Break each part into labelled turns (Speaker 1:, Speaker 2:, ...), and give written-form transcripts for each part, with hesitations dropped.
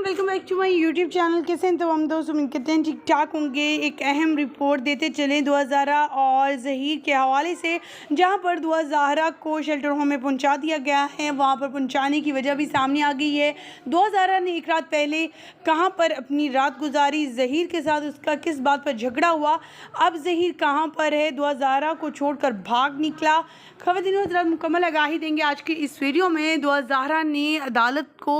Speaker 1: Welcome back to my YouTube channel. कैसे हैं तमाम दोस्त? उम्मीद करते हैं ठीक ठाक होंगे। एक अहम रिपोर्ट देते चलें दुआ ज़हरा और ज़हीर के हवाले से, जहां पर दुआ ज़हरा को शेल्टर होम में पहुंचा दिया गया है। वहां पर पहुंचाने की वजह भी सामने आ गई है। दुआ ज़हरा ने एक रात पहले कहां पर अपनी रात गुजारी, ज़हीर के साथ उसका किस बात पर झगड़ा हुआ, अब ज़हीर कहां पर है, दुआ ज़हरा को छोड़कर भाग निकला। ख़वातीन व हज़रात, मुकम्मल आगाही देंगे आज की इस वीडियो में। दुआ ज़हरा ने अदालत को,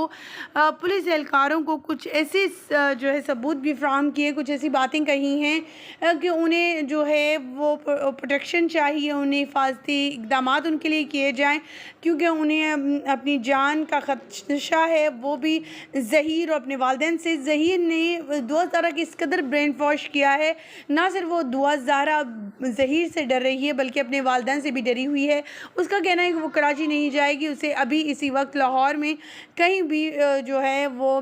Speaker 1: पुलिस एहलकारों को कुछ ऐसे जो है सबूत भी फ्राहम किए, कुछ ऐसी बातें कही हैं कि उन्हें जो है वो प्रोटेक्शन चाहिए, उन्हें हिफाजती इक़दाम उनके लिए किए जाएं, क्योंकि उन्हें अपनी जान का खदशा है, वो भी ज़हीर और अपने वालिदैन से। ज़हीर ने दुआ ज़हरा की इस कदर ब्रेन वॉश किया है, ना सिर्फ वो दुआ ज़हरा ज़हीर से डर रही है बल्कि अपने वालिदैन से भी डरी हुई है। उसका कहना है कि वो कराची नहीं जाएगी, उसे अभी इसी वक्त लाहौर में कहीं भी जो है वो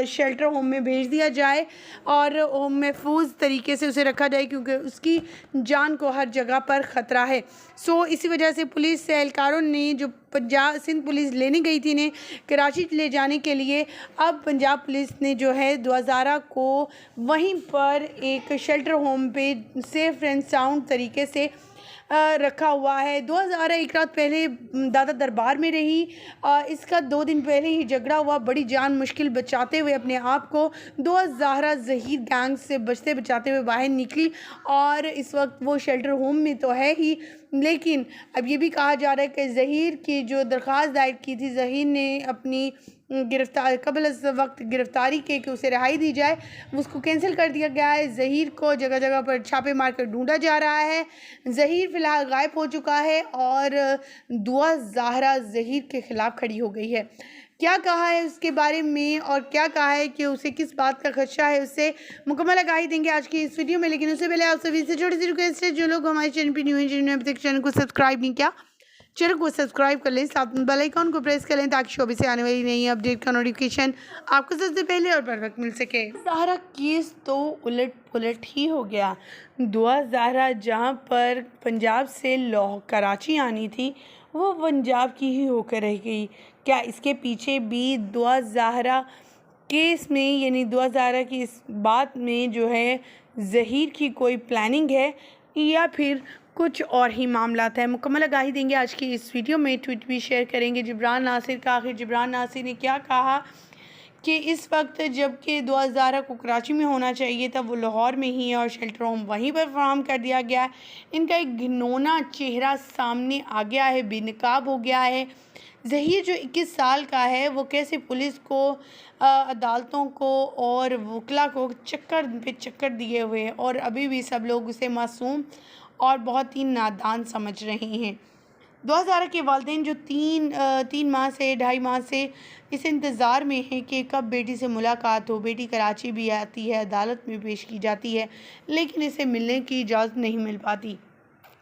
Speaker 1: शेल्टर होम में भेज दिया जाए और महफूज तरीके से उसे रखा जाए, क्योंकि उसकी जान को हर जगह पर ख़तरा है। सो इसी वजह से पुलिस एहलकारों ने, जो पंजाब सिंध पुलिस लेने गई थी इन्हें कराची ले जाने के लिए, अब पंजाब पुलिस ने जो है दुआ ज़हरा को वहीं पर एक शेल्टर होम पे सेफ़ एंड साउंड तरीके से रखा हुआ है। दुआ ज़हरा एक रात पहले दादा दरबार में रही। इसका 2 दिन पहले ही झगड़ा हुआ। बड़ी जान मुश्किल बचाते हुए अपने आप को दुआ ज़हरा ज़हीर गैंग से बचते बचाते हुए बाहर निकली और इस वक्त वो शेल्टर होम में तो है ही, लेकिन अब ये भी कहा जा रहा है कि ज़हीर की जो दरख्वास्त दायर की थी, ज़हीर ने अपनी गिरफ्तार कबल वक्त गिरफ्तारी के कि उसे रिहाई दी जाए, उसको कैंसिल कर दिया गया है। ज़हीर को जगह जगह पर छापे मार कर ढूंढा जा रहा है। ज़हीर फ़िलहाल गायब हो चुका है और दुआ ज़हरा ज़हीर के ख़िलाफ़ खड़ी हो गई है। क्या कहा है उसके बारे में और क्या कहा है कि उसे किस बात का खदशा है, उससे मुकम्मल आगाही देंगे आज की इस वीडियो में। लेकिन उससे पहले आप सभी से छोटी सी रिक्वेस्ट है, जो लोग हमारे चैनल पर न्यू हैं, जिन्होंने अभी तक चैनल को सब्सक्राइब नहीं किया, चैनल को सब्सक्राइब कर लें, साथ में बेल आइकन को प्रेस कर लें ताकि शोबे से आने वाली नई अपडेट का नोटिफिकेशन आपको सबसे पहले और बर वक्त मिल सके। सारा केस तो उलट पुलट ही हो गया। दुआ ज़हरा जहां पर पंजाब से कराची आनी थी, वो पंजाब की ही होकर रह गई। क्या इसके पीछे भी दुआ ज़हरा केस में, यानी दुआ ज़हरा की इस बात में जो है ज़हीर की कोई प्लानिंग है या फिर कुछ और ही मामला है? मुकम्मल आगाही देंगे आज की इस वीडियो में। ट्वीट भी शेयर करेंगे जिब्रान नासिर का। आखिर जिब्रान नासिर ने क्या कहा कि इस वक्त जबकि दुआ ज़हरा को कराची में होना चाहिए था, वो लाहौर में ही है और शेल्टर होम वहीं पर फराहम कर दिया गया है। इनका एक घिनौना चेहरा सामने आ गया है, बेनकाब हो गया है। ज़हीर जो 21 साल का है, वो कैसे पुलिस को, अदालतों को और वकला को चक्कर पे चक्कर दिए हुए हैं और अभी भी सब लोग उसे मासूम और बहुत ही नादान समझ रहे हैं। दुआ ज़हरा के वालिदैन जो 3 माह से 2.5 माह से इस इंतज़ार में है कि कब बेटी से मुलाकात हो। बेटी कराची भी आती है, अदालत में पेश की जाती है, लेकिन इसे मिलने की इजाज़त नहीं मिल पाती।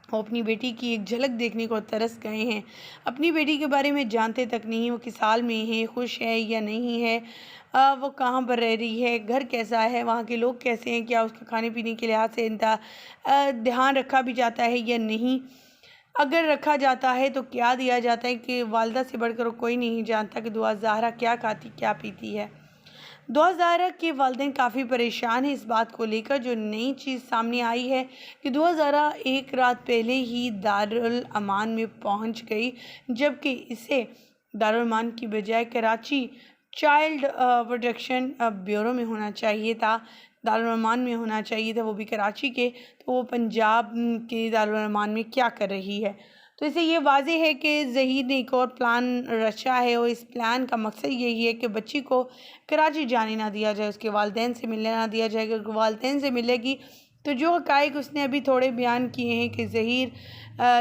Speaker 1: वो अपनी बेटी की एक झलक देखने को तरस गए हैं। अपनी बेटी के बारे में जानते तक नहीं, वो किस हाल में है, खुश है या नहीं है, वो कहाँ पर रह रही है, घर कैसा है, वहाँ के लोग कैसे हैं, क्या उसका खाने पीने के लिहाज से ध्यान रखा भी जाता है या नहीं, अगर रखा जाता है तो क्या दिया जाता है, कि वालिदा से बढ़कर कोई नहीं जानता कि दुआ ज़हरा क्या खाती क्या पीती है। दुआ ज़हरा के वालिदैन काफ़ी परेशान हैं इस बात को लेकर। जो नई चीज़ सामने आई है कि दुआ ज़हरा एक रात पहले ही दारुल अमान में पहुंच गई, जबकि इसे दारुल अमान की बजाय कराची चाइल्ड प्रोटेक्शन ब्यूरो में होना चाहिए था, दारुल अमान में होना चाहिए था, वो भी कराची के। तो वो पंजाब के दारुल अमान में क्या कर रही है? तो इससे ये वाज़ेह है कि ज़हीर ने एक और प्लान रचा है और इस प्लान का मकसद यही है कि बच्ची को कराची जाने ना दिया जाए, उसके वालिदैन से मिलने ना दिया जाए। अगर वालिदैन से मिलेगी तो जो हक़ाइक़ उसने अभी थोड़े बयान किए हैं कि ज़हीर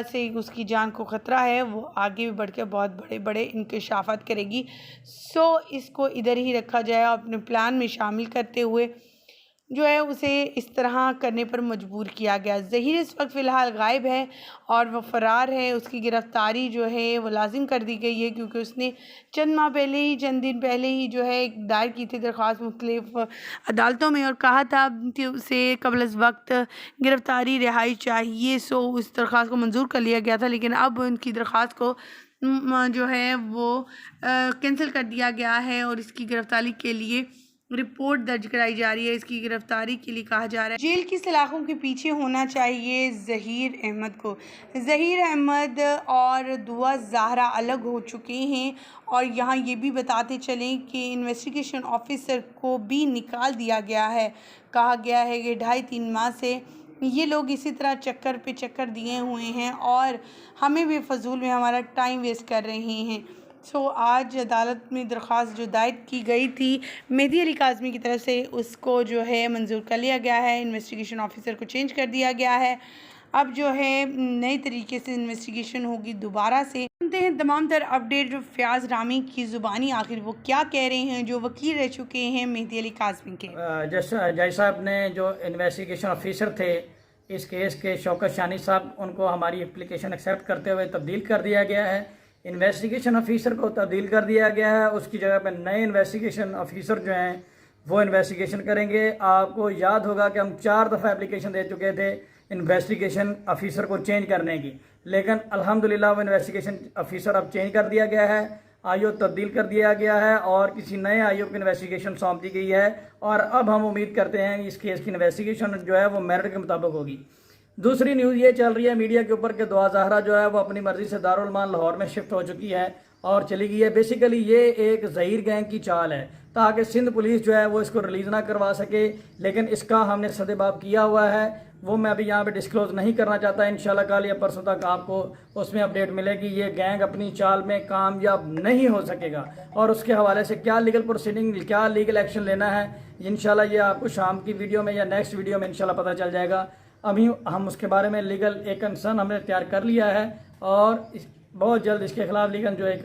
Speaker 1: से उसकी जान को ख़तरा है, वो आगे भी बढ़ के बहुत बड़े बड़े इंकशाफ़ात करेगी। सो इसको इधर ही रखा जाए और अपने प्लान में शामिल करते हुए जो है उसे इस तरह करने पर मजबूर किया गया। ज़हीर इस वक्त फ़िलहाल गायब है और वह फ़रार है। उसकी गिरफ़्तारी जो है वो लाजिम कर दी गई है, क्योंकि उसने चंद दिन पहले ही जो है एक दायर की थी दरख्वास्त मुख्तलिफ़ अदालतों में और कहा था कि उसे कबल अज़ वक्त गिरफ़्तारी रिहाई चाहिए। सो उस दरख्वास्त को मंजूर कर लिया गया था, लेकिन अब उनकी दरख्वास्त को जो है वो कैंसिल कर दिया गया है और इसकी गिरफ़्तारी के लिए रिपोर्ट दर्ज कराई जा रही है। इसकी गिरफ्तारी के लिए कहा जा रहा है जेल की सलाखों के पीछे होना चाहिए ज़हीर अहमद को। ज़हीर अहमद और दुआ ज़हरा अलग हो चुके हैं और यहाँ ये भी बताते चलें कि इन्वेस्टिगेशन ऑफिसर को भी निकाल दिया गया है। कहा गया है कि 2.5-3 माह से ये लोग इसी तरह चक्कर पे चक्कर दिए हुए हैं और हमें भी फजूल में हमारा टाइम वेस्ट कर रहे हैं। आज अदालत में दरख्वास्त जो दायर की गई थी मेहदी अली काज़मी की तरफ से, उसको जो है मंजूर कर लिया गया है। इन्वेस्टिगेशन ऑफिसर को चेंज कर दिया गया है। अब जो है नई तरीके से इन्वेस्टिगेशन होगी दोबारा से। सुनते हैं तमाम तर अपडेट जो फयाज़ रामी की ज़ुबानी आखिर वो क्या कह रहे हैं, जो वकील रह चुके हैं मेहदी अली काज़मी के।
Speaker 2: जज साहब ने जो इन्वेस्टिगेशन ऑफिसर थे इस केस के, शौकत शानी साहब, उनको हमारी एप्लीकेशन एक्सेप्ट करते हुए तब्दील कर दिया गया है। इन्वेस्टिगेशन ऑफिसर को तब्दील कर दिया गया है। उसकी जगह पर नए इन्वेस्टिगेशन ऑफिसर जो हैं वो इन्वेस्टिगेशन करेंगे। आपको याद होगा कि हम 4 दफ़ा एप्लीकेशन दे चुके थे इन्वेस्टिगेशन ऑफिसर को चेंज करने की, लेकिन अल्हम्दुलिल्लाह वो इन्वेस्टिगेशन ऑफिसर अब चेंज कर दिया गया है, आयोग तब्दील कर दिया गया है और किसी नए आयोग की इन्वेस्टिगेशन सौंप दी गई है। और अब हम उम्मीद करते हैं इस केस की इन्वेस्टिगेशन जो है वो मेरिट के मुताबिक होगी। दूसरी न्यूज़ ये चल रही है मीडिया के ऊपर कि दुआ ज़हरा जो है वो अपनी मर्ज़ी से दारुल मान लाहौर में शिफ्ट हो चुकी है और चली गई है। बेसिकली ये एक ज़हीर गैंग की चाल है ताकि सिंध पुलिस जो है वो इसको रिलीज़ ना करवा सके, लेकिन इसका हमने सदेबाब किया हुआ है, वो मैं अभी यहाँ पे डिस्क्लोज़ नहीं करना चाहता। इंशाल्लाह कल या परसों तक आपको उसमें अपडेट मिलेगी। ये गैंग अपनी चाल में कामयाब नहीं हो सकेगा और उसके हवाले से क्या लीगल प्रोसीडिंग, क्या लीगल एक्शन लेना है, इंशाल्लाह ये आपको शाम की वीडियो में या नेक्स्ट वीडियो में इंशाल्लाह पता चल जाएगा। अभी हम उसके बारे में लीगल एक कंसर्न हमने तैयार कर लिया है और बहुत जल्द इसके खिलाफ लीगल जो एक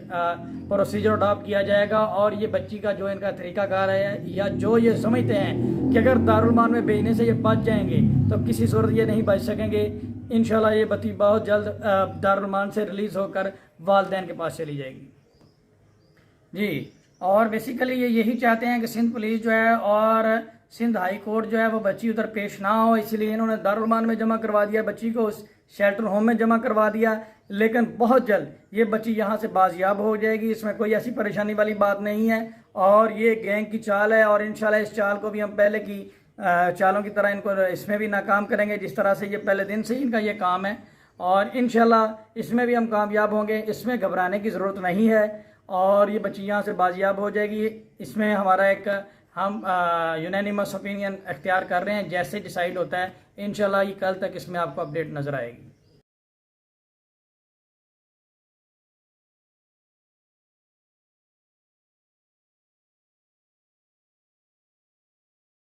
Speaker 2: प्रोसीजर अडॉप्ट किया जाएगा। और ये बच्ची का जो इनका तरीकाकार है या जो ये समझते हैं कि अगर दारुल मान में भेजने से ये बच जाएंगे तो किसी सूरत ये नहीं बच सकेंगे। इंशाल्लाह ये बच्ची बहुत जल्द दारुल मान से रिलीज़ होकर वालिदैन के पास चली जाएगी जी। और बेसिकली ये यही चाहते हैं कि सिंध पुलिस जो है और सिंध हाई कोर्ट जो है वो बच्ची उधर पेश ना हो, इसलिए इन्होंने दारुल मान में जमा करवा दिया, बच्ची को उस शेल्टर होम में जमा करवा दिया। लेकिन बहुत जल्द ये बच्ची यहाँ से बाजियाब हो जाएगी, इसमें कोई ऐसी परेशानी वाली बात नहीं है। और ये गैंग की चाल है और इंशाल्लाह इस चाल को भी हम पहले की चालों की तरह इनको इसमें भी नाकाम करेंगे, जिस तरह से ये पहले दिन से ही इनका ये काम है। और इंशाल्लाह इसमें भी हम कामयाब होंगे, इसमें घबराने की ज़रूरत नहीं है और ये बच्ची यहाँ से बाजियाब हो जाएगी। इसमें हमारा एक हम यूनानिमस ओपिनियन अख्तियार कर रहे हैं, जैसे डिसाइड होता है इंशाल्लाह ये कल तक इसमें आपको अपडेट नज़र आएगी।